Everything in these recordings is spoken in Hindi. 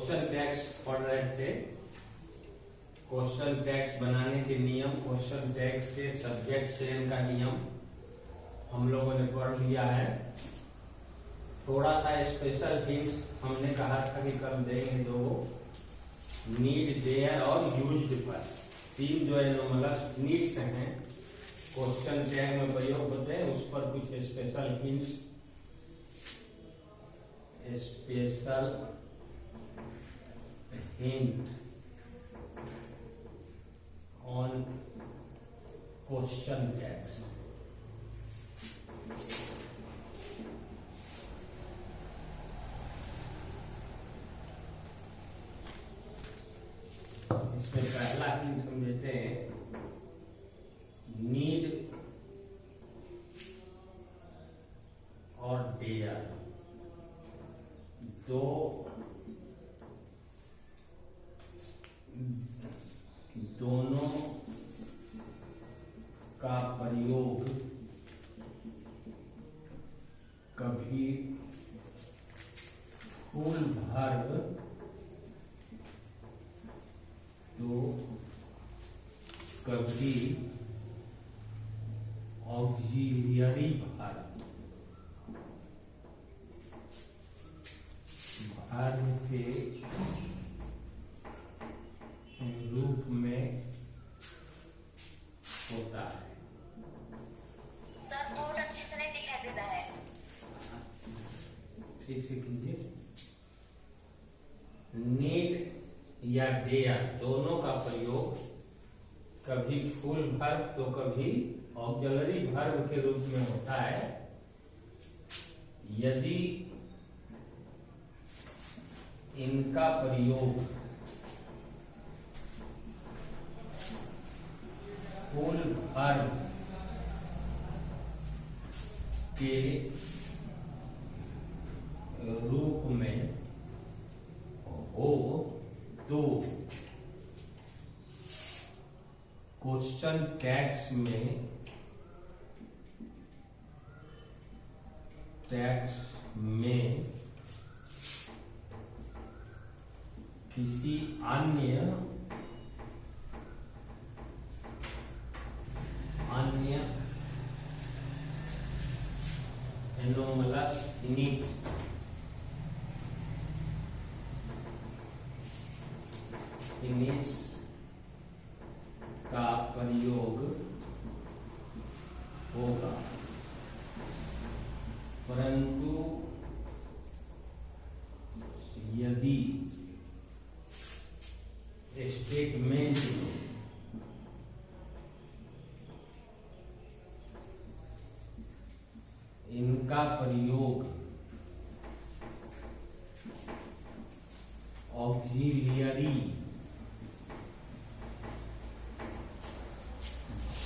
क्वेश्चन टैग्स पढ़ रहे थे। क्वेश्चन टैग्स बनाने के नियम, क्वेश्चन टैग्स के सब्जेक्ट चयन का नियम हम लोगों ने पढ़ लिया है। थोड़ा सा स्पेशल हिंट्स हमने कहा था कि कल देंगे, दो नीड, देयर और यूज्ड पर। तीन जो एनोमलस नीड्स हैं क्वेश्चन टैग में प्रयोग होते हैं, उस पर कुछ special hints, special hint on question tags. इसमें पहला हिंट हम देते हैं, नीड और डेयर दोनों का प्रयोग कभी फुल वर्ब तो कभी ऑक्सिलियरी वर्ब के रूप में होता है। सर बहुत अच्छे से नहीं दिखाई देता है। ठीक से कीजिए। नीड या डेयर दोनों का प्रयोग कभी फुल वर्ब तो कभी ऑक्सिलरी वर्ब के रूप में होता है। यदि इनका प्रयोग फुल वर्ब के रूप में हो तो क्वेश्चन टैग्स में किसी अन्य एनोमलस नीड का प्रयोग होगा, परंतु यदि स्टेटमेंट इनका प्रयोग ऑक्सिलियरी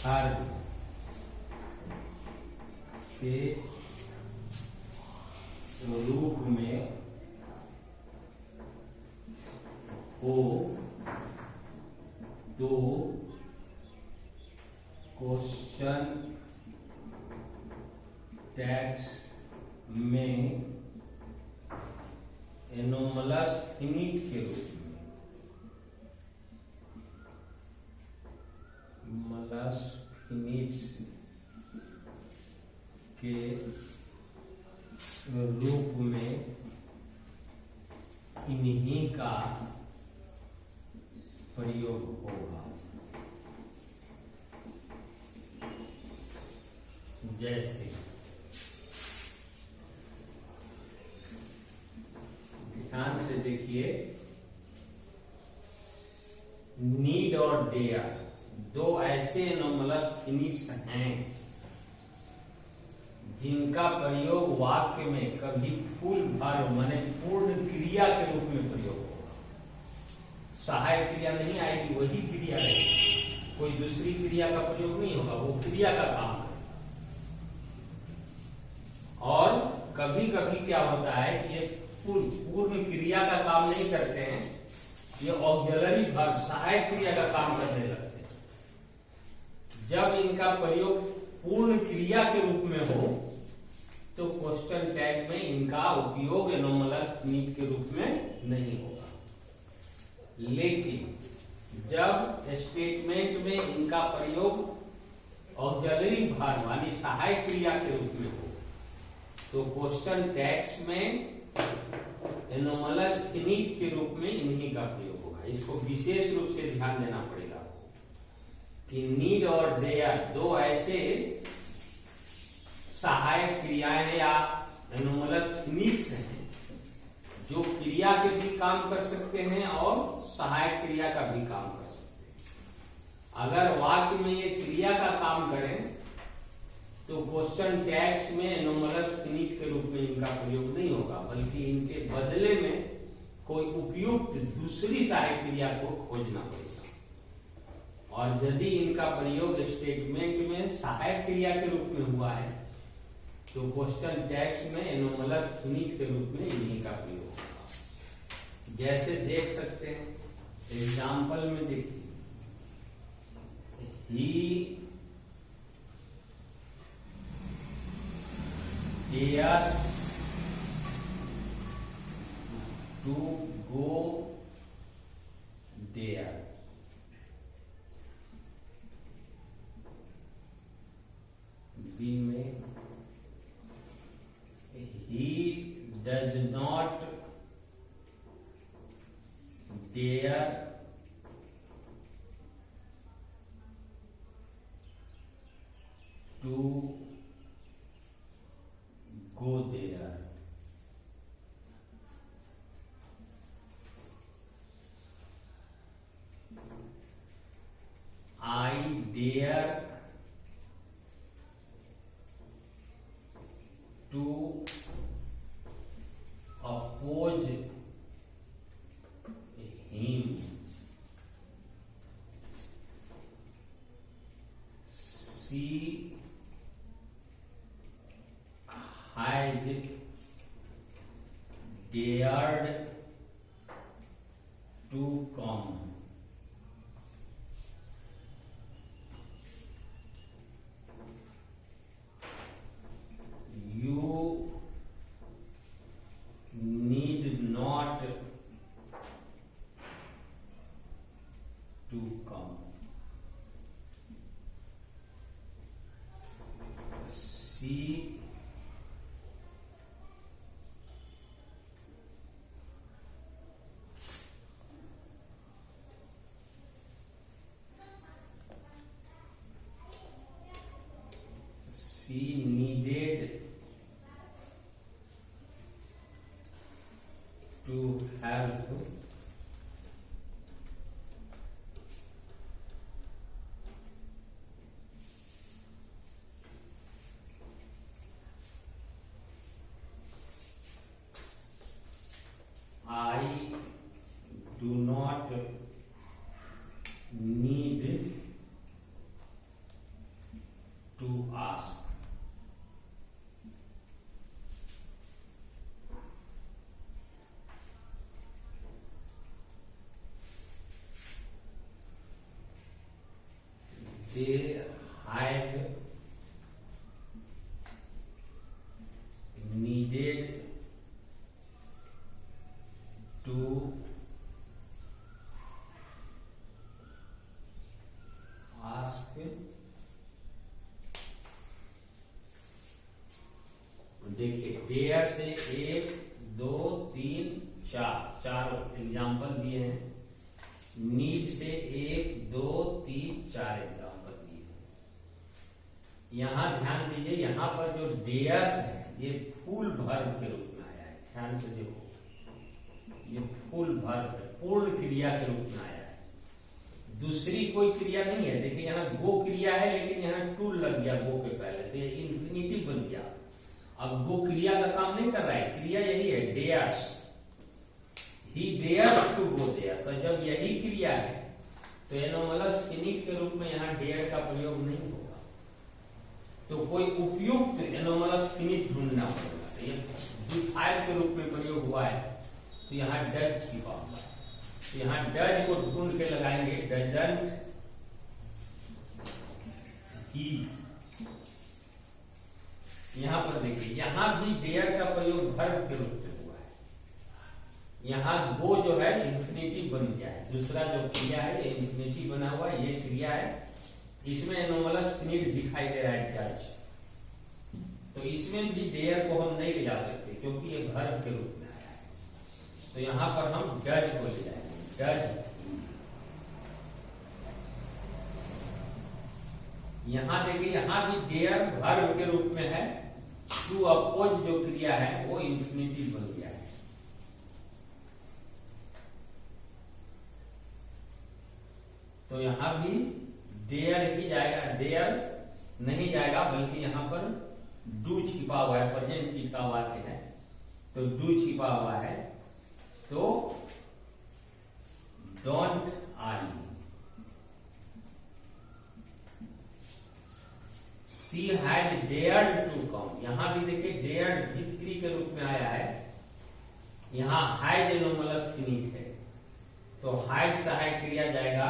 वर्ब के रूप में हो तो क्वेश्चन टैग्स में एनोमलस फिनिट के रूप में, मलस फिनिट्स के रूप में इन्हीं का प्रयोग होगा। जैसे ध्यान से देखिए, नीड और डेयर दो ऐसे एनोमलस फिनिट्स हैं जिनका प्रयोग वाक्य में कभी फुल वर्ब माने पूर्ण क्रिया के रूप में प्रयोग होगा। सहायक क्रिया नहीं आएगी, वही क्रिया रहेगी, कोई दूसरी क्रिया का प्रयोग नहीं होगा, वो क्रिया का काम करेगा। और कभी कभी क्या होता है कि ये पूर्ण क्रिया का काम नहीं करते हैं, ये ऑक्सिलरी वर्ब सहायक क्रिया का काम करने लगते हैं। जब इनका प्रयोग पूर्ण क्रिया के रूप में हो तो क्वेश्चन टैग में इनका उपयोग एनोमलस नीड के रूप में नहीं होगा। लेकिन जब स्टेटमेंट में इनका प्रयोग ऑक्सिलरी वर्ब यानी सहायक क्रिया के रूप में हो तो क्वेश्चन टेक्स्ट में एनोमलस फिनिट के रूप में इन्हीं का प्रयोग होगा। इसको विशेष रूप से ध्यान देना पड़ेगा कि नीड और डेयर दो ऐसे सहायक क्रियाएं या एनोमलस फिनिट्स हैं जो क्रिया के भी काम कर सकते हैं और सहायक क्रिया का भी काम कर सकते हैं। अगर वाक्य में ये क्रिया का काम करें तो क्वेश्चन टैग्स में एनोमलस फिनिट के रूप में इनका प्रयोग नहीं होगा, बल्कि इनके बदले में कोई उपयुक्त दूसरी सहायक क्रिया को खोजना पड़ेगा। और यदि इनका प्रयोग स्टेटमेंट में सहायक क्रिया के रूप में हुआ है तो क्वेश्चन टैग्स में एनोमलस फिनिट के रूप में इन्हीं का प्रयोग होगा। जैसे देख सकते हैं एग्जाम्पल में देखिए, ही dares to go there. B में he does not dare to go there. I dare to oppose him. She has dared to come. You need not to come. She needed to help I do not need to ask. They have needed to ask. देखिए डेयर से 1 2 3 4 एग्जाम्पल दिए हैं। नीड से 1 2 3 4 एग्जाम्पल दिए हैं। यहां ध्यान दीजिए, यहां पर जो डेयर्स है ये फुल वर्ब के रूप में आया है। ध्यान से देखो, ये फुल वर्ब है, पूर्ण क्रिया के रूप में आया है, दूसरी कोई क्रिया नहीं है। देखिए यहाँ गो क्रिया है लेकिन यहाँ टू लग गया गो के पहले, तो ये इंफिनिटिव बन गया। अब गो क्रिया का काम नहीं कर रहा है, क्रिया यही है dares, he dares to go there. तो जब यही क्रिया है तो एनोमलस फिनिट के रूप में यहाँ डेयर का प्रयोग नहीं होगा, तो कोई उपयुक्त एनोमलस फिनिट ढूंढना पड़ेगा। तो ये फाइल के रूप में प्रयोग हुआ है तो यहाँ डज की बात है, तो यहाँ डज को ढूंढ के लगाएंगे, डजंट ही। यहां पर देखिए, यहां भी डेयर का प्रयोग वर्ब के रूप में हुआ है, यहाँ गो जो है इंफिनिटिव बन गया है, दूसरा जो क्रिया है ये इंफिनिटिव बना हुआ है, ये क्रिया है, इसमें एनोमलस फिनिट दिखाई दे रहा है डच। तो इसमें भी डेयर को हम नहीं ले जा सकते क्योंकि ये वर्ब के रूप में आया है, तो यहाँ पर हम डच को ले जाएंगे, डच। यहाँ देखिए, यहाँ भी डेयर वर्ब के रूप में है, टू अपोज जो क्रिया है वो इंफिनिटिव बन गया है। तो यहां भी डेयर ही जाएगा, डेयर नहीं जाएगा, बल्कि यहां पर डू छिपा हुआ है, प्रेजेंट की का वाक्य है तो डू छिपा हुआ है, तो don't I. She had dared to come, यहां भी देखिए डेयर्ड भी थ्री के रूप में आया है, यहां हैड एनोमलस फिनिट है, तो हैड सहायक क्रिया जाएगा,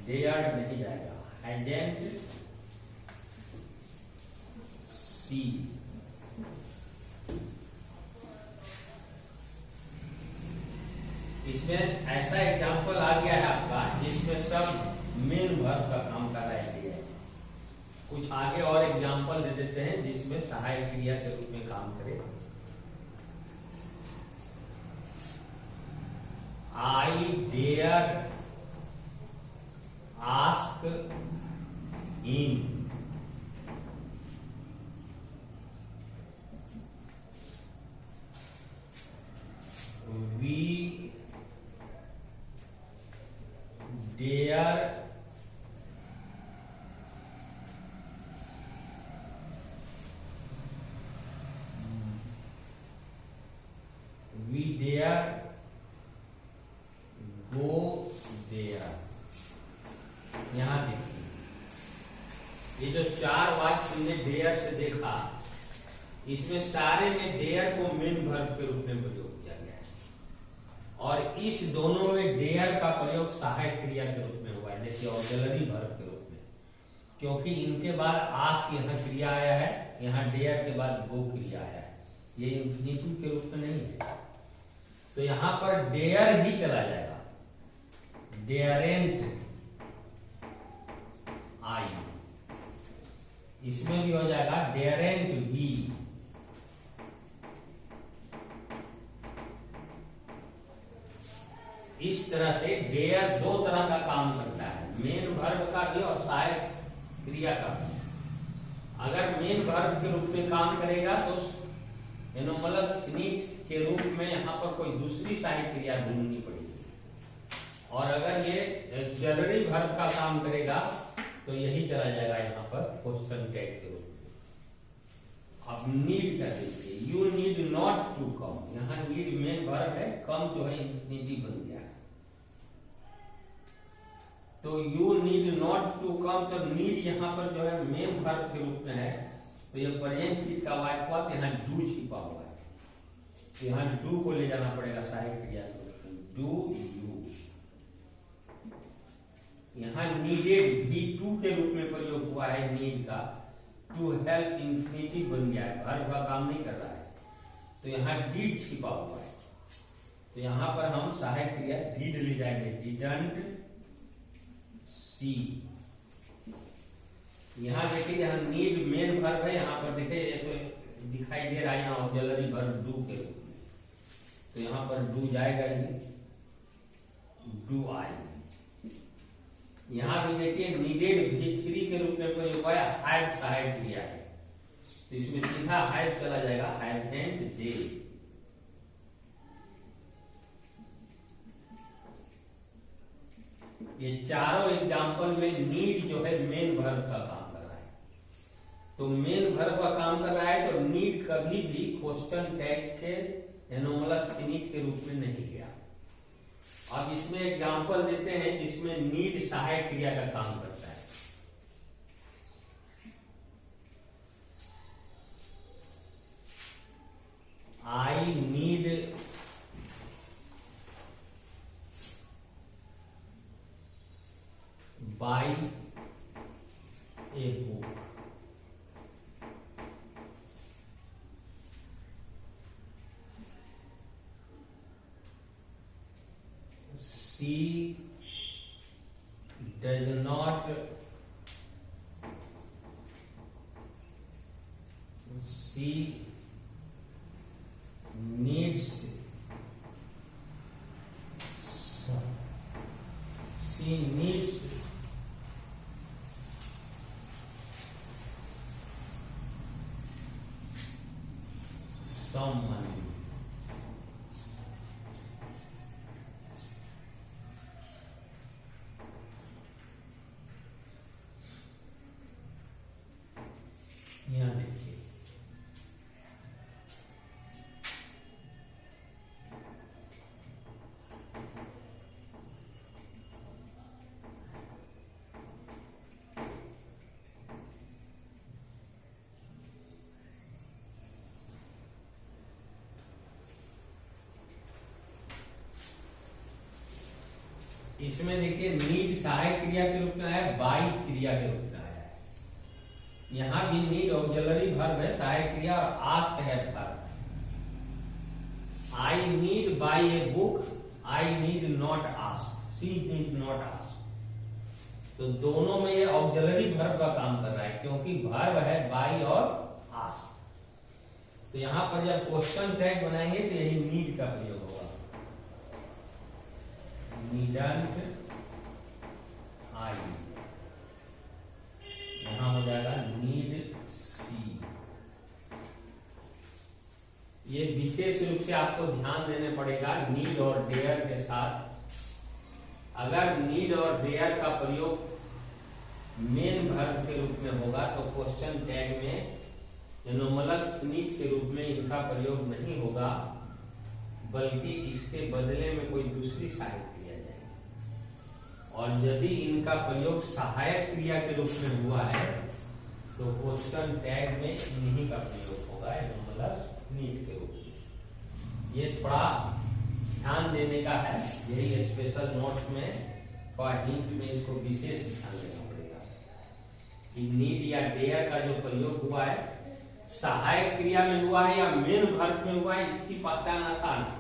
डेयर्ड नहीं जाएगा, हैडेंट सी। इसमें ऐसा एग्जाम्पल आ गया है आपका जिसमें सब मेन वर्ब का काम कर रहा है। कुछ आगे और एग्जाम्पल दे देते हैं जिसमें सहायक क्रिया के रूप में काम करे। I dare ask him, we dare go there. यहां देखिए, ये जो चार वाक्य हमने डेयर से देखा, इसमें सारे में डेयर को मेन वर्ब के रूप में प्रयोग किया गया है, और इस दोनों में डेयर का प्रयोग सहायक क्रिया के रूप में हुआ है, देखिए ऑक्सिलरी वर्ब के रूप में, क्योंकि इनके बाद आस्क यहाँ क्रिया आया है, यहाँ डेयर के बाद गो क्रिया आया है, ये इंफिनिटिव के रूप में नहीं है, तो यहां पर डेयर ही चला जाएगा, डेयरेंट आई, इसमें भी हो जाएगा डेयरेंट बी, इस तरह से डेयर दो तरह का काम करता है, मेन वर्ब का भी और सहायक क्रिया का भी। अगर मेन वर्ब के रूप में काम करेगा तो एनोमलस फिनिट के रूप में यहां पर कोई दूसरी सहायक क्रिया ढूंढनी पड़ेगी, और अगर ये ऑक्सिलरी वर्ब का काम करेगा तो यही चला जाएगा यहाँ पर क्वेश्चन टैग के रूप में। अब नीड कर दीजिए, you need not to come, यहाँ नीड मेन वर्ब है, कम जो है इंफिनिटिव बन गया है, तो you need not to come, तो नीड यहाँ पर जो है मेन वर्ब के रूप में है, तो ये प्रेजेंट फिट का वाक्य हुआ, यहाँ डू छिपा हुआ है, तो यहाँ डू को ले जाना पड़ेगा सहायक क्रिया के रूप में, डू यू। यहाँ नीडेड भी टू के रूप में प्रयोग हुआ है, नीड का, टू हेल्प इंफिनिटिव बन गया है, वर्ब का काम नहीं कर रहा है, तो यहाँ डीड छिपा हुआ है, तो यहाँ पर हम सहायक क्रिया डीड ले जाएंगे, डिडंट सी। यहाँ देखिए, यहाँ नीड मेन वर्ब है, यहाँ पर देखिए ये तो दिखाई दे रहा है यहाँ ऑक्सिलरी वर्ब डू के रूप में, तो यहाँ पर डू जाएगा ही, डू आई। यहाँ भी देखिए नीडेड भी थ्री के रूप में प्रयोग हुआ है, हैड सहायक क्रिया है, तो इसमें सीधा हैड चला जाएगा, हैड दे। ये चारों एग्जाम्पल में नीड जो है मेन वर्ब का काम कर रहा है, तो मेन वर्ब का काम कर रहा है, तो नीड कभी भी क्वेश्चन टैग के एनोमलस फिनिट के रूप में नहीं गया। अब इसमें एग्जाम्पल देते हैं जिसमें नीड सहायक क्रिया का काम करता है। I need by a book, she does not she needs some money. यहाँ देखिए, इसमें देखिए नीड सहायक क्रिया के रूप में आया, बाई क्रिया के रूप में आया है। यहां भी नीड ऑक्सिलरी वर्ब है, सहायक क्रिया, और आस्क है verb. I need by a book, I need not ask, she need not ask. तो दोनों में ये ऑक्सिलरी वर्ब का काम कर रहा है, क्योंकि वर्ब है बाई और आस्क। तो यहां पर जब क्वेश्चन टैग बनाएंगे तो यही नीड का प्रयोग होगा। नीडंट आई, यहां हो जाएगा नीड सी। ये विशेष रूप से आपको ध्यान देने पड़ेगा नीड और डेयर के साथ। अगर नीड और डेयर का प्रयोग मेन वर्ब के रूप में होगा तो क्वेश्चन टैग में एनोमलस फिनिट के रूप में इनका प्रयोग नहीं होगा, बल्कि इसके बदले में कोई दूसरी सहायक क्रिया जाएगी। और यदि इनका प्रयोग सहायक क्रिया के रूप में हुआ है तो क्वेश्चन टैग में इन्हीं का प्रयोग होगा, एनोमलस फिनिट के रूप में। ये थोड़ा ध्यान देने का है, यही स्पेशल नोट्स में थोड़ा हिंट में इसको विशेष ध्यान देना पड़ेगा कि नीड या डेयर का जो प्रयोग हुआ है सहायक क्रिया में हुआ है या मेन वर्ब में हुआ है, इसकी पहचान आसान है।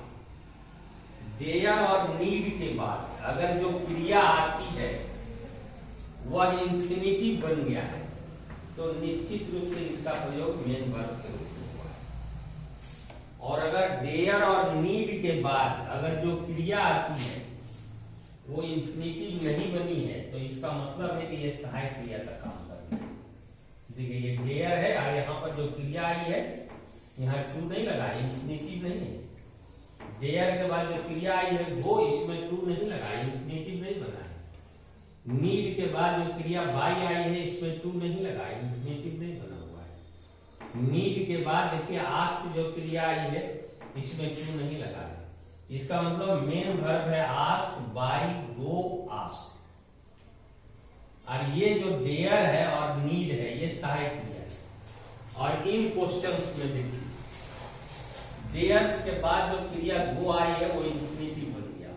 डेयर और नीड के बाद अगर जो क्रिया आती है वह इंफिनिटिव बन गया है तो निश्चित रूप से इसका प्रयोग मेन वर्ब के रूप में हुआ है। और अगर डेयर और नीड के बाद अगर जो क्रिया आती है वो इंफिनिटिव नहीं बनी है तो इसका मतलब है कि ये सहायक क्रिया का काम कर रही है। देखिए ये डेयर है और यहाँ पर जो क्रिया आई है यहाँ टू नहीं लगा, इंफिनिटिव नहीं है। डेयर के बाद जो क्रिया आई है वो इसमें टू नहीं लगा, इंफिनिटिव नहीं बना है। नीड के बाद जो क्रिया बाई आई है इसमें टू नहीं लगा, इंफिनिटिव नहीं बना हुआ है। नीड के बाद देखिए आस्क जो क्रिया आई है इसमें टू नहीं लगा है। इसका मतलब मेन वर्ब है आस्क, बाई, गो, आस्क। और ये जो डेयर है और नीड है ये सहायक क्रिया है। और इन क्वेश्चंस में देखिए डेयर्स के बाद जो क्रिया गो आई है वो इंफिनिटिव बन गया।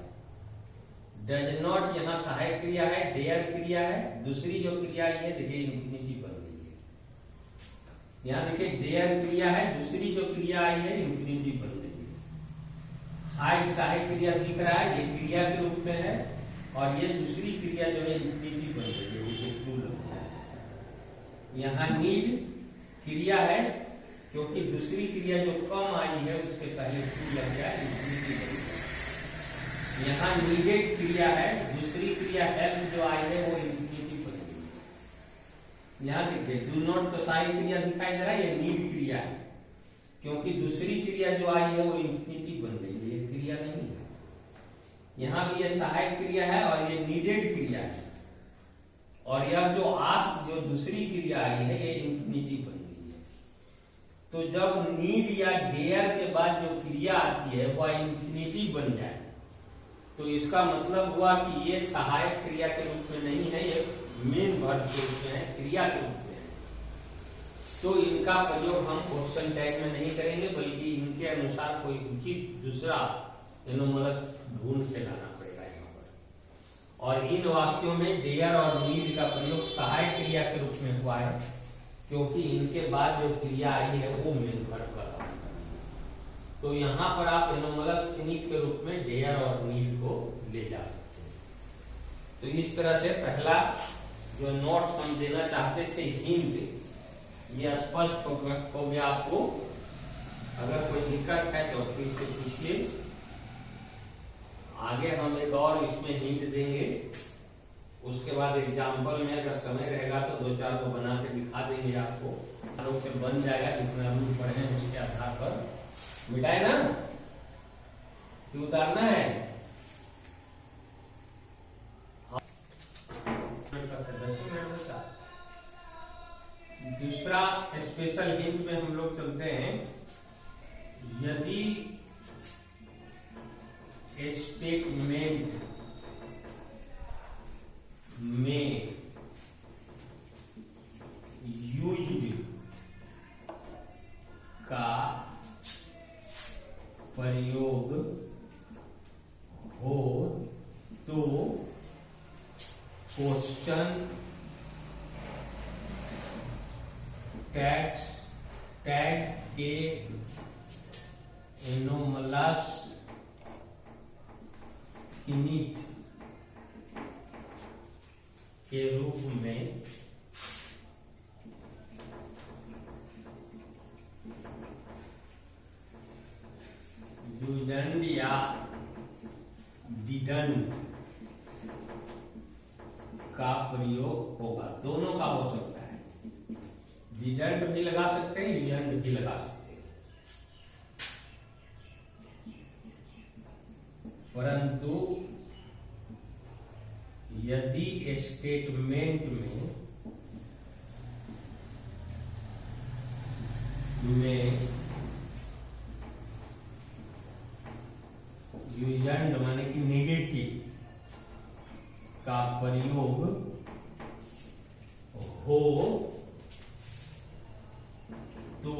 डज नॉट यहाँ सहायक क्रिया है, डेयर क्रिया है, दूसरी जो क्रिया आई है देखिए इंफिनिटिव बन गई है। यहाँ देखिए डेयर क्रिया है, दूसरी जो क्रिया आई है इंफिनिटिव बन गई है। हाइड सहायक क्रिया दिख रहा है, ये क्रिया के रूप में है, और ये दूसरी क्रिया जो है इंफिनिटिव बन गई है। यहाँ नीड क्रिया है क्योंकि दूसरी क्रिया जो कम आई है उसके पहले टू लग गया, इंफिनिटिव बन गया। यहाँ नीडेड क्रिया है, दूसरी क्रिया हेल्प जो आई है वो इंफिनिटिव बन गई। यहाँ देखिए डू नॉट तो सहायक क्रिया दिखाई दे रहा है, ये नीड क्रिया है क्योंकि दूसरी क्रिया जो आई है वो इंफिनिटिव बन गई है, ये क्रिया नहीं है। यहाँ भी ये सहायक क्रिया है और ये नीडेड क्रिया है। और यह जो आस्क जो दूसरी क्रिया आई है ये इंफिनिटिव बन गई है। तो जब नीड या डेयर के बाद जो क्रिया आती है वह इंफिनिटिव बन जाए तो इसका मतलब हुआ कि ये सहायक क्रिया के रूप में नहीं है, ये मेन वर्ब के रूप में है, क्रिया के रूप में है। तो इनका प्रयोग हम क्वेश्चन टैग में नहीं करेंगे, बल्कि इनके अनुसार कोई उचित दूसरा एनोमलस ढूंढ के लाना पड़ेगा यहाँ पर। और इन वाक्यों में डेयर और नीड का प्रयोग सहायक क्रिया के रूप में हुआ है क्योंकि इनके बाद जो क्रिया आई है वो मेन वर्ब का काम कर रही है। तो यहाँ पर आप एनोमलस फिनिट के रूप में डेयर और नीड को ले जा सकते हैं। तो इस तरह से पहला जो नोट्स हम देना चाहते थे हिंट, ये स्पष्ट हो गया आपको। अगर कोई दिक्कत है तो फिर से पूछिए। आगे हम एक और इसमें हिंट देंगे, उसके बाद एग्जाम्पल में अगर समय रहेगा तो 2-4 को बना के दिखा देंगे आपको। लोग से बन जाएगा, जितना हम पढ़े हैं उसके आधार पर। मिटाए ना कि उतारना है? दूसरा स्पेशल हिंट में हम लोग चलते हैं। यदि स्टेटमेंट में यूज्ड का प्रयोग हो तो क्वेश्चन टैग के एनोमलस इनिट के रूप में यूज्ड या डिडंट का प्रयोग होगा। दोनों का हो सकता है, डिडंट भी लगा सकते हैं, यूज्ड भी लगा सकते हैं। परंतु यदि स्टेटमेंट में यूज्ड माने कि नेगेटिव का प्रयोग हो तो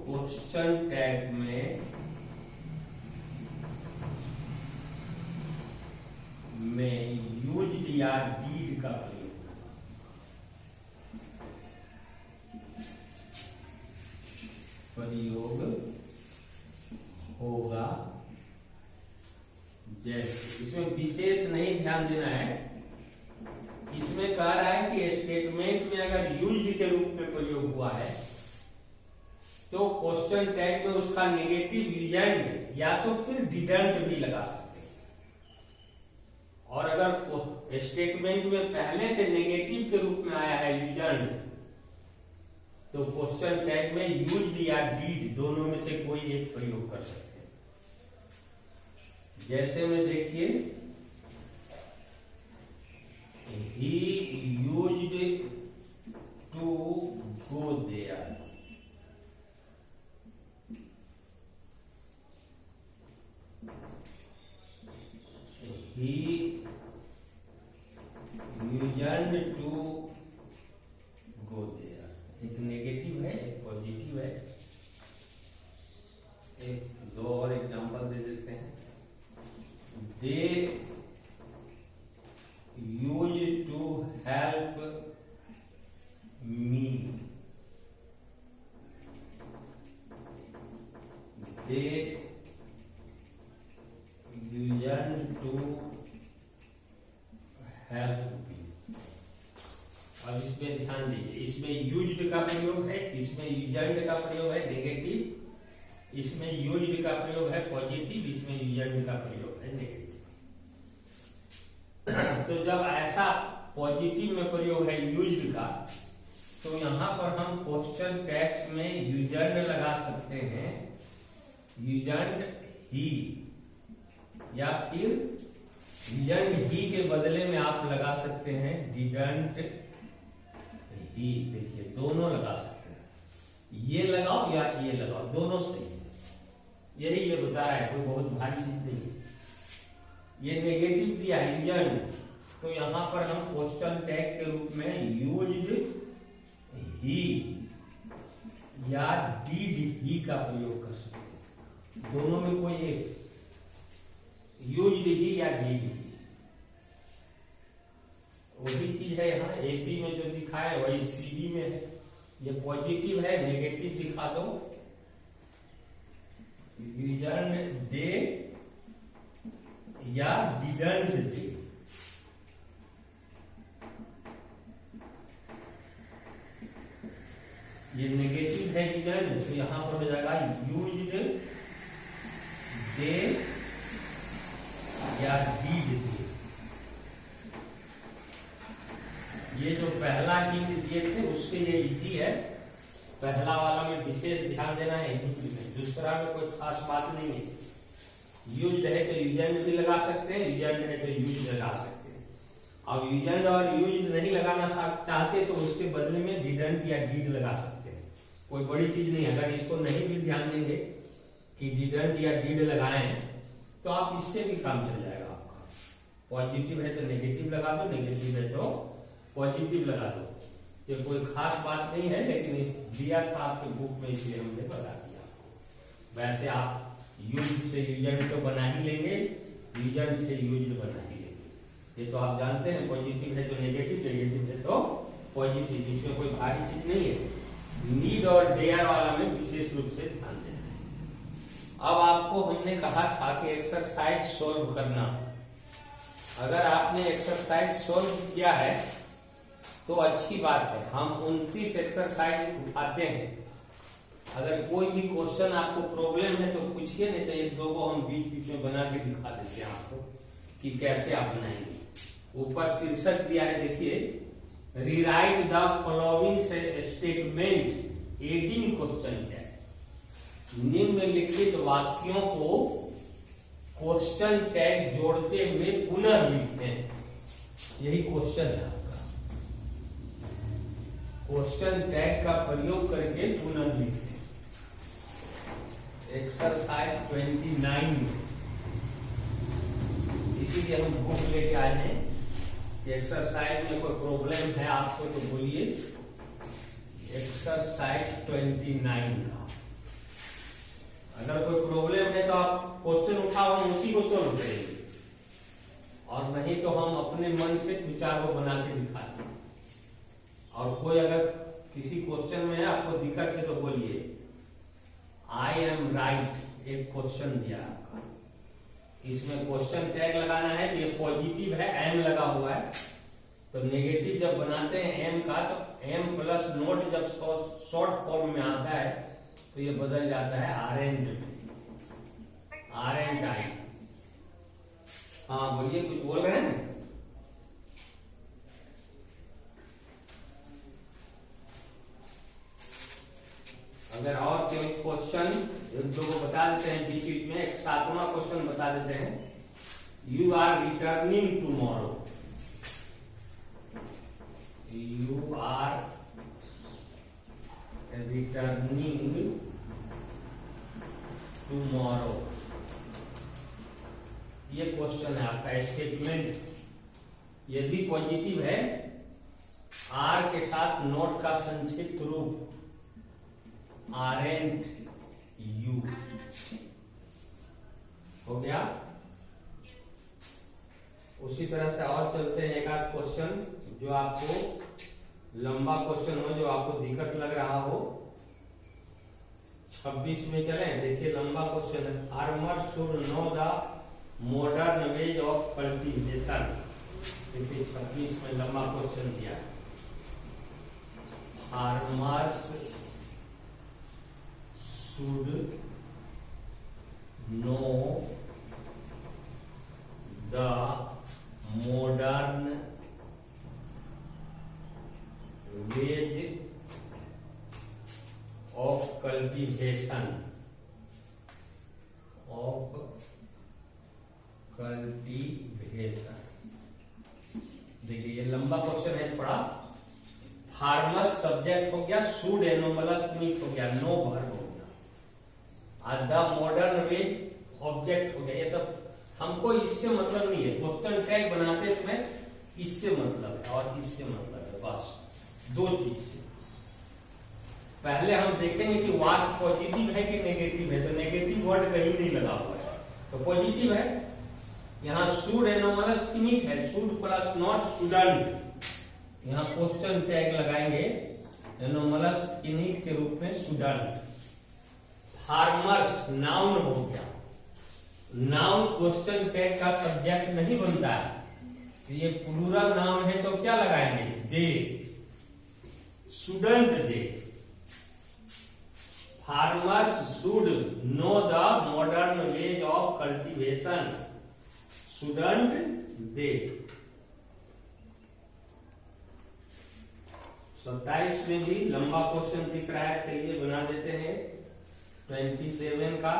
क्वेश्चन टैग में यूज्ड या डीड का प्रयोग होगा। जैसे इसमें विशेष नहीं ध्यान देना है, इसमें कह रहा है कि स्टेटमेंट में अगर यूज्ड के रूप में प्रयोग हुआ है तो क्वेश्चन टैग में उसका नेगेटिव यूज्ड या तो फिर डिडंट भी लगा सकते हैं। और अगर स्टेटमेंट में पहले से नेगेटिव के रूप में आया है यूज्ड, तो क्वेश्चन टैग में यूज्ड या डीड दोनों में से कोई एक प्रयोग कर सकते हैं। जैसे में देखिए, he used to go there। he used to go there। एक नेगेटिव है, एक पॉजिटिव है। एक दो और एग्जांपल दे देते हैं। They used to help me। They used to help me। अब इसमें ध्यान दीजिए, इसमें यूज्ड का प्रयोग है, इसमें यूज्ड का प्रयोग है नेगेटिव, इसमें यूज्ड का प्रयोग है पॉजिटिव, इसमें यूज्ड का प्रयोग है नेगेटिव। तो जब ऐसा पॉजिटिव में प्रयोग है यूज्ड का, तो यहां पर हम क्वेश्चन टैग्स में यूज्ड लगा सकते हैं, यूज्ड ही, या फिर यूज्ड ही के बदले में आप लगा सकते हैं डिडंट ही। देखिए दोनों लगा सकते हैं, ये लगाओ या ये लगाओ, दोनों सही है। यही ये बता रहा है, कोई बहुत भारी चीज नहीं है। ये नेगेटिव दिया है यूज्ड, तो यहां पर हम क्वेश्चन टैग के रूप में यूज्ड ही या डिड ही का प्रयोग कर सकते हैं। दोनों में कोई एक, यूज्ड ही या डिड ही, वही चीज है। यहाँ एक ही में जो दिखा है वही सीडी में है। ये पॉजिटिव है, नेगेटिव दिखा दो। यूज्ड दे या डिडंट दे, ये नेगेटिव है रीजन, तो यहां पर हो जाएगा यूज्ड, दे या डीड दे। ये जो पहला हिंट दिए थे उससे ये इजी है, पहला वाला में विशेष ध्यान देना है, दूसरा में कोई खास बात नहीं है। यूज्ड है तो यूजेंड भी लगा सकते हैं, यूजेंड है तो यूज लगा सकते हैं। अब यूजेंड और यूज नहीं लगाना चाहते तो उसके बदले में डिडंट या डीड लगा सकते हैं, कोई बड़ी चीज नहीं है। अगर इसको नहीं भी ध्यान देंगे कि डिडंट या डीड लगाएं तो आप इससे भी काम चल जाएगा आपका। पॉजिटिव है तो नेगेटिव लगा दो, नेगेटिव है तो पॉजिटिव लगा दो। ये कोई खास बात नहीं है, लेकिन दिया था आपके बुक में इसलिए हमने बता दिया आपको। वैसे आप यूज से यूजेंड तो बना ही लेंगे, यूजेंड से यूज बना ही लेंगे। ये तो आप जानते हैं, पॉजिटिव है तो नेगेटिव, नेगेटिव है तो पॉजिटिव, इसमें कोई भारी चीज नहीं है। नीड और डेयर वाला में विशेष रूप से ध्यान देना है। अब आपको हमने कहा था कि एक्सरसाइज सोल्व करना। अगर आपने एक्सरसाइज सोल्व किया है तो अच्छी बात है। हम 29 एक्सरसाइज उठाते हैं। अगर कोई भी क्वेश्चन आपको प्रॉब्लम है तो पूछिए, नहीं तो एक दो को हम बीच बीच में बना के दिखा देते हैं आपको कि कैसे आप बनाएंगे। ऊपर शीर्षक दिया है, देखिए, rewrite the following statement adding question tag. निम्नलिखित वाक्यों को क्वेश्चन टैग जोड़ते हुए पुनर्लिखें। यही क्वेश्चन है आपका। क्वेश्चन टैग का प्रयोग करके पुनर्लिखें। एक्सरसाइज 29 में, इसीलिए हम बुक लेके आए हैं कि एक्सरसाइज में कोई प्रॉब्लम है आपको तो बोलिए। एक्सरसाइज 29 का अगर कोई प्रॉब्लम है तो आप क्वेश्चन उठाओ, हम उसी को सोल्व करेंगे, और नहीं तो हम अपने मन से विचार को बना के दिखाते हैं। और कोई अगर किसी क्वेश्चन में आपको दिक्कत है तो बोलिए आई एम राइट। एक क्वेश्चन दिया आपका, इसमें क्वेश्चन टैग लगाना है। ये पॉजिटिव है, एम लगा हुआ है, तो नेगेटिव जब बनाते हैं एम का तो एम प्लस नोट जब शॉर्ट फॉर्म में आता है तो ये बदल जाता है आरेंट में, आरेंट आई। हाँ बोलिए, कुछ बोल रहे हैं? अगर और कोई क्वेश्चन एक दो को बता देते हैं बीच बीच में। एक 7वां क्वेश्चन बता देते हैं। You are returning tomorrow. You are returning tomorrow, ये क्वेश्चन है आपका। स्टेटमेंट यदि पॉजिटिव है, आर के साथ नोट का संक्षिप्त रूप आरेंट यू हो गया। उसी तरह से और चलते हैं। एक आध क्वेश्चन जो आपको लंबा क्वेश्चन हो, जो आपको दिक्कत लग रहा हो। 26 में चले, देखिए लंबा क्वेश्चन है। Farmer should know the modern ways of cultivation. देखिए 26 में लंबा क्वेश्चन दिया। Farmers should know the modern ways of cultivation देखिए ये लंबा क्वेश्चन है थोड़ा। फार्मर्स सब्जेक्ट हो गया, शुड एनोमलस प्रीफिक्स हो गया, नो वर्ब हो गया, द मॉडर्न वेज ऑब्जेक्ट हो गया। ये सब हमको इससे मतलब नहीं है। क्वेश्चन टैग बनाते समय इससे मतलब है और इससे मतलब है, बस दो चीज से। पहले हम देखेंगे कि वाक्य पॉजिटिव है कि नेगेटिव है, तो नेगेटिव वर्ड कहीं नहीं लगा हुआ है तो पॉजिटिव है। यहाँ शुड एनोमलस फिनिट है, शुड प्लस नॉट स्टूडेंट। यहाँ क्वेश्चन टैग लगाएंगे एनोमलस फिनिट के रूप में स्टूडेंट। फार्मर्स नाउन हो गया, नाउन क्वेश्चन टैग का सब्जेक्ट नहीं बनता है, तो ये प्लूरल नाउन है तो क्या लगाएंगे, they, student they. Farmers should know the modern ways of cultivation, shouldn't they. 27 में भी लंबा क्वेश्चन दिख रहा है, चलिए बना देते हैं। 27 का,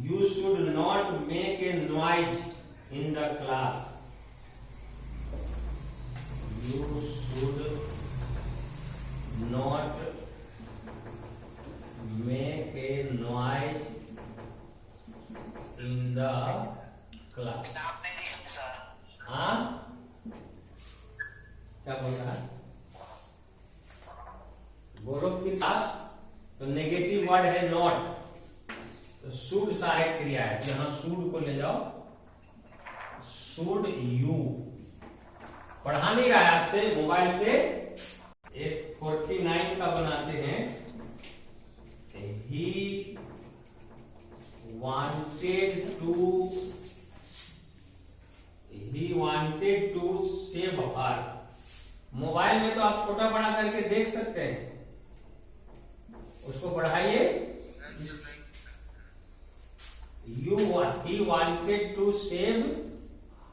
you should not make a noise in the class, you should not make a noise in the class. हाँ, क्या बोल रहा है, बोलो फिर। क्लास तो नेगेटिव वर्ड है नॉट, तो शुड सहायक क्रिया है, यहां शुड को ले जाओ, शुड यू। पढ़ा नहीं रहा है आपसे, मोबाइल से एक 49 का बनाते हैं। He wanted to save her. Mobile में तो आप छोटा बड़ा करके देख सकते हैं, उसको पढ़ाइए। He wanted to save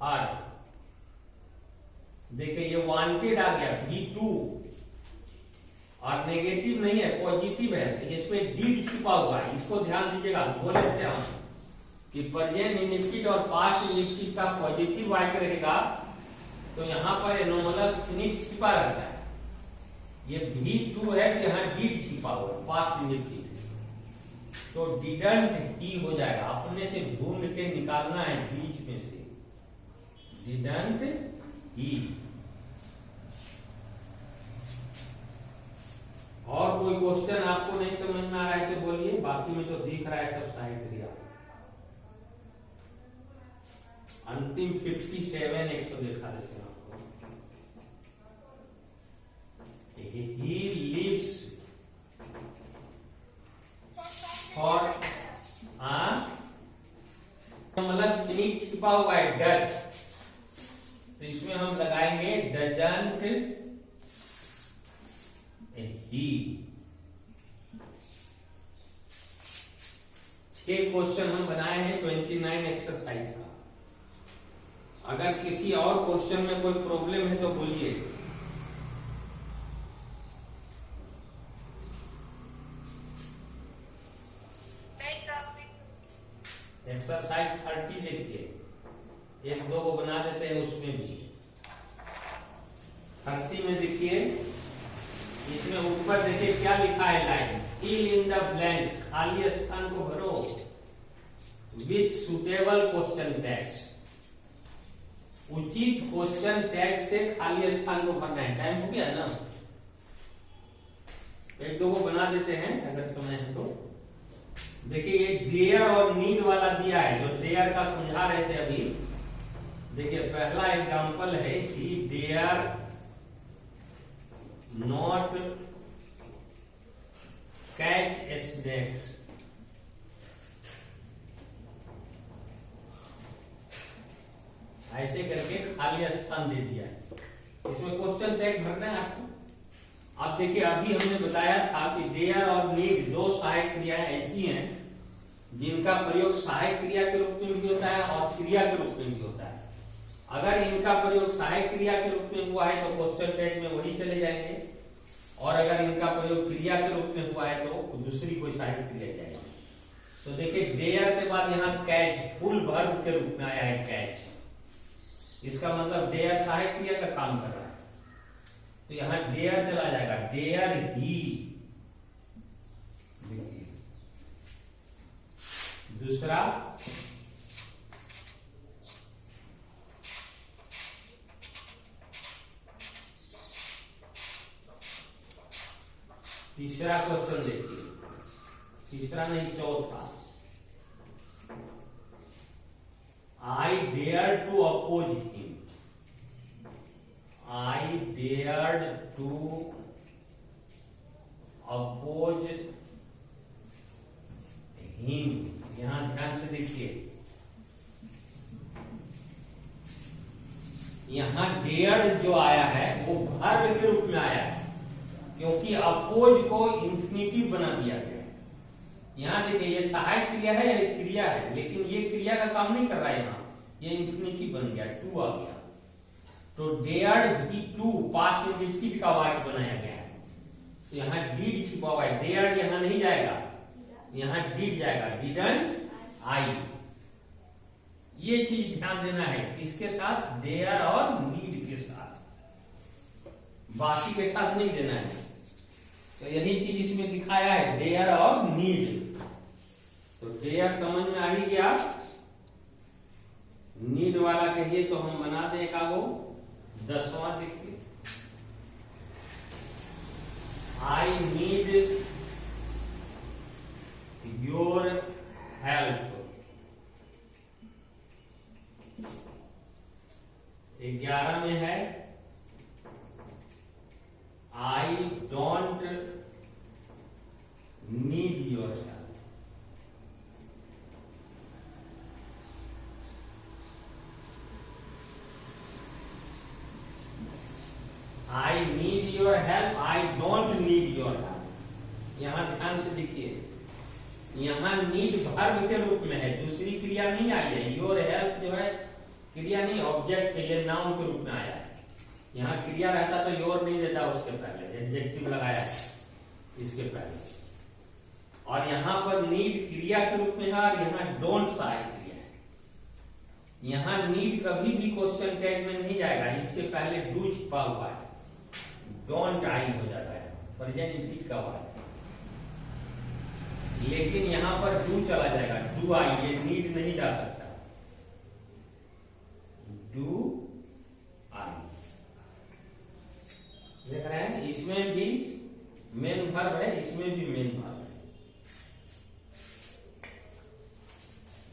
her, देखिए ये वांटेड आ गया, V2, और नेगेटिव नहीं है, पॉजिटिव है, तो इसमें डीड छिपा हुआ है, इसको ध्यान दीजिएगा। बोले थे हम कि प्रेजेंट इंडिफिनिट और पास्ट इंडिफिनिट का पॉजिटिव वाइक रहेगा, तो यहां पर एनोमलस फिनिट छिपा रहता है। ये V2 है, तो यहाँ डीड छिपा हुआ है, पास्ट इंडिफिनिट, तो डिडंट ही हो जाएगा। अपने से ढूंढ के निकालना है बीच में से, डिडंट ही। और कोई क्वेश्चन आपको नहीं समझ में आ रहा है तो बोलिए, बाकी में तो दिख रहा है सब सहायक क्रिया। अंतिम 57 एक तो देखा देते हैं आपको। He lives for मतलब फिनिट छिपा हुआ है डज, तो इसमें हम लगाएंगे डजंट ही। 6 क्वेश्चन हम बनाए हैं 29 एक्सरसाइज का। अगर किसी और क्वेश्चन में कोई प्रॉब्लम है तो बोलिए। एक्सरसाइज 30 देखिए, 1-2 को बना देते हैं उसमें भी। 30 में देखिए, इसमें ऊपर देखिए क्या लिखा है, line fill in the blanks, खाली स्थान को भरो विथ सुटेबल क्वेश्चन टैग्स। उचित क्वेश्चन टैग से खाली स्थान को भरना है। टाइम हो गया ना, 1-2 को बना देते हैं अगर समय है तो। देखिए ये डेयर और नीड वाला दिया है, जो डेयर का समझा रहे थे अभी। देखिए पहला एग्जांपल है कि डेयर नॉट कैच स्नेक्स। ऐसे करके खाली स्थान दे दिया है, इसमें क्वेश्चन टैग भरना है आपको। अब देखिए अभी हमने बताया था कि डेयर और नीड 2 सहायक क्रियाएं ऐसी हैं जिनका प्रयोग सहायक क्रिया के रूप में भी होता है और क्रिया के रूप में भी होता है। अगर इनका प्रयोग सहायक क्रिया के रूप में हुआ है तो क्वेश्चन टैग में वही चले जाएंगे, और अगर इनका प्रयोग क्रिया के रूप में हुआ है तो दूसरी कोई सहायक क्रिया जाएगी। तो देखिए डेयर के बाद यहाँ कैच फुल वर्ब के रूप में आया है कैच, इसका मतलब डेयर सहायक क्रिया का काम कर रहा है, तो यहां डेयर चला जाएगा, डेयर ही। देखिए दूसरा तीसरा क्वेश्चन देखिए, तीसरा नहीं चौथा, I dare to oppose him. I dared to oppose him। यहां ध्यान से देखिए, यहां dared जो आया है वो वर्ब के रूप में आया है, क्योंकि अपोज को इंफिनिटिव बना दिया गया है। यहाँ देखिए ये सहायक क्रिया है या एक क्रिया है, लेकिन ये क्रिया का काम नहीं कर रहा है, यहाँ ये इंफिनिटिव बन गया, टू आ गया। तो डेयर्ड भी टू पास्ट इंडिफिनिट का वाक्य बनाया गया है। तो यहाँ डिड छिपा हुआ है, डेयर्ड यहाँ नहीं जाएगा, यहाँ डिड जाएगा, डिडंट आई। ये चीज ध्यान देना है, किसके साथ, डेयर और नीड के साथ, बाकी के साथ नहीं देना है। तो यही चीज इसमें दिखाया है, डेयर और नीड। तो डेयर समझ में आ ही गया, नीड वाला कहिए तो हम बना दें एकागो 10वां। देखिए, आई नीड योर हेल्प। 11 में है, I don't need your help. I need your help, I don't need your help. यहां ध्यान से देखिए, यहां नीड वर्ब के रूप में है, दूसरी क्रिया नहीं आई है। योर हेल्प जो है क्रिया नहीं, ऑब्जेक्ट के लिए नाउन के रूप में आया है। यहाँ क्रिया रहता तो योर नहीं देता, उसके पहले एडजेक्टिव लगाया है इसके पहले। और यहाँ पर नीड क्रिया के रूप में है, और यहाँ डोंट सहायक क्रिया है। यहाँ नीड कभी भी क्वेश्चन टैग में नहीं जाएगा, इसके पहले डू छिपा हुआ है, डोंट आई हो जाता है, प्रेजेंट इंडिफिनिट का वाक्य। लेकिन यहाँ पर डू चला जाएगा, डू आई, ये नीड नहीं जा सकता, डू आई। देख रहे हैं, इसमें भी मेन वर्ब है, इसमें भी मेन वर्ब है।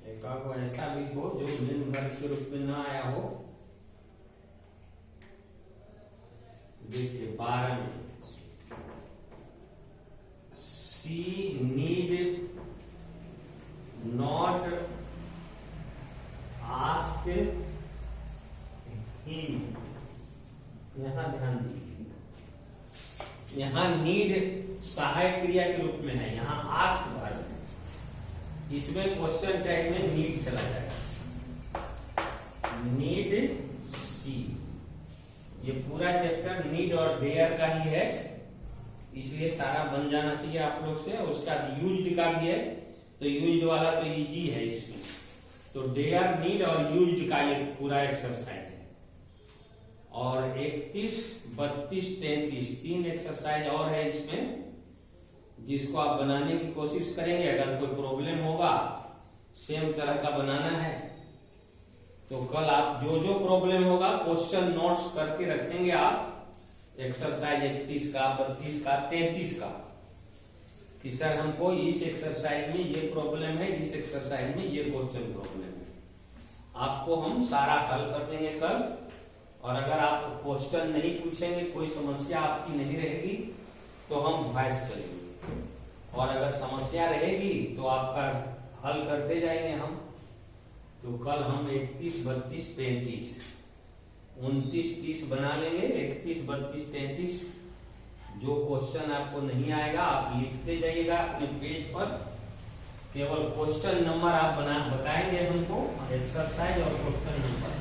एक को ऐसा भी हो जो मेन वर्ब के रूप में ना आया हो। देखिए 12 में, सी नीड नॉट आस्क हिम। यहां ध्यान दीजिए, यहां नीड सहायक क्रिया के रूप में है, यहां आस्क वर्ब है, इसमें क्वेश्चन टैग में नीड चला जाएगा, नीड सी। ये पूरा चैप्टर नीड और डेयर का ही है, इसलिए सारा बन जाना चाहिए आप लोग से। उसका यूज्ड का भी है, तो यूज्ड वाला तो इजी है इसमें। तो डेयर, नीड और यूज्ड का ये पूरा एक्सरसाइज है। और 31, 32, 33 तीन एक्सरसाइज और है इसमें, जिसको आप बनाने की कोशिश करेंगे। अगर कोई प्रॉब्लम होगा, सेम तरह का बनाना है, तो कल आप जो जो प्रॉब्लम होगा क्वेश्चन नोट्स करके रखेंगे आप। एक्सरसाइज 31 का, 32 का, 33 का, कि सर हमको इस एक्सरसाइज में ये प्रॉब्लम है, इस एक्सरसाइज में ये क्वेश्चन प्रॉब्लम है। आपको हम सारा हल कर देंगे कल। और अगर आप क्वेश्चन नहीं पूछेंगे, कोई समस्या आपकी नहीं रहेगी, तो हम वॉइस करेंगे। और अगर समस्या रहेगी तो आपका हल करते जाएंगे हम। तो कल हम 31, 32, 33, 29, 30 बना लेंगे। 31, 32, 33 जो क्वेश्चन आपको नहीं आएगा आप लिखते जाइएगा अपने पेज पर। केवल क्वेश्चन नंबर आप बताएंगे हमको, एक्सरसाइज और क्वेश्चन नंबर।